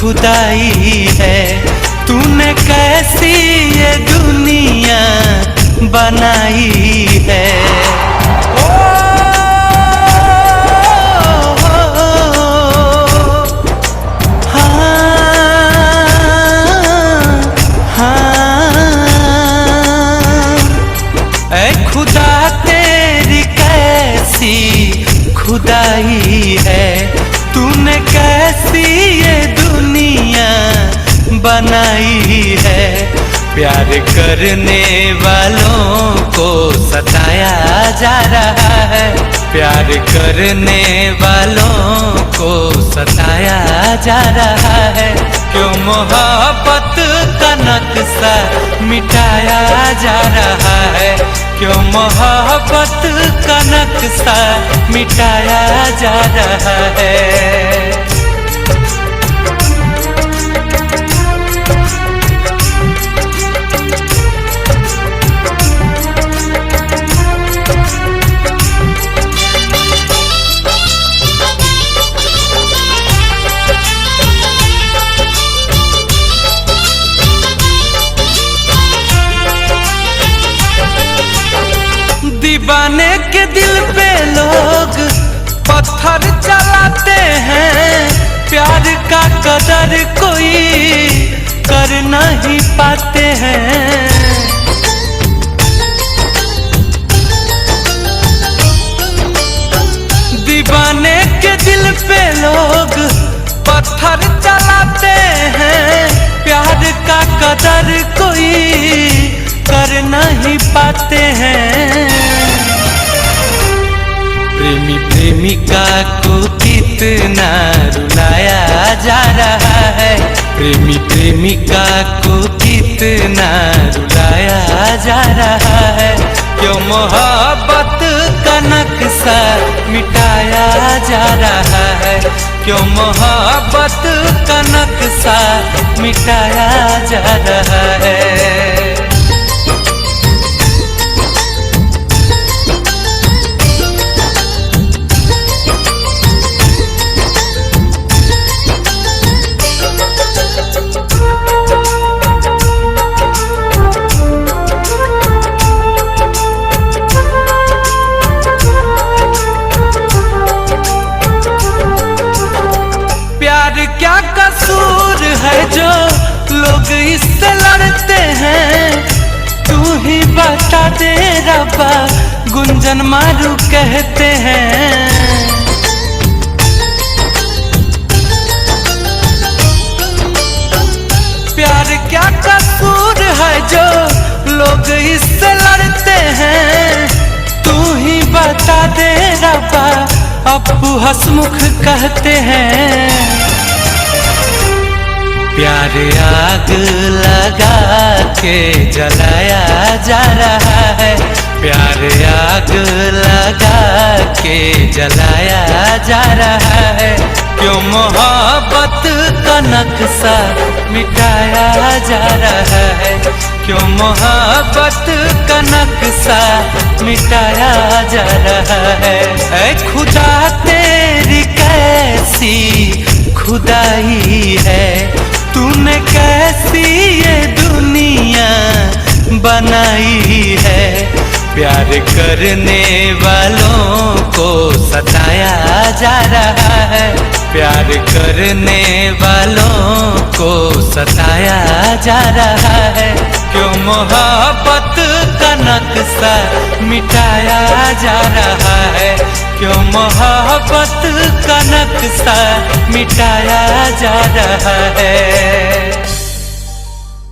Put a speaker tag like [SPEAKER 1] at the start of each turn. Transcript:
[SPEAKER 1] खुदाई है। तूने कैसी ये दुनिया बनाई है। खुदा तेरी कैसी खुदाई है। तूने कैसी ये दुनिया बनाई है। प्यार करने वालों को सताया जा रहा है। प्यार करने वालों को सताया जा रहा है। क्यों मोहब्बत का नक्शा मिटाया जा रहा है। क्यों मोहब्बत का नक्शा मिटाया जा रहा है। दीवाने के दिल पे लोग पत्थर चलाते हैं। प्यार का कदर कोई कर नहीं पाते हैं। दीवाने के दिल पे लोग पत्थर चलाते हैं। प्यार का कदर कोई कर नहीं पाते हैं। प्रेमी प्रेमिका को कितना रुलाया जा रहा है। प्रेमी प्रेमिका को कितना रुलाया जा रहा है। क्यों मोहब्बत का नक्शा मिटाया जा रहा है। क्यों मोहब्बत का नक्शा मिटाया जा रहा है। क्या कसूर है जो लोग इससे लड़ते हैं। तू ही बता दे रब्बा गुंजन मारू कहते हैं। प्यार क्या कसूर है जो लोग इससे लड़ते हैं। तू ही बता दे रब्बा अब्बू हसमुख कहते हैं। प्यार आग लगा के जलाया जा रहा है। प्यार आग लगा के जलाया जा रहा है। क्यों मोहब्बत का नक्शा मिटाया जा रहा है। क्यों मोहब्बत का नक्शा मिटाया जा रहा है। ऐ खुदा तेरी कैसी खुदाई है। तूने कैसी ये दुनिया बनाई है। प्यार करने वालों को सताया जा रहा है। प्यार करने वालों को सताया जा रहा है। क्यों मोहब्बत का नक्शा मिटाया जा रहा है। क्यों मोहब्बत का नक्शा मिटाया जा रहा है।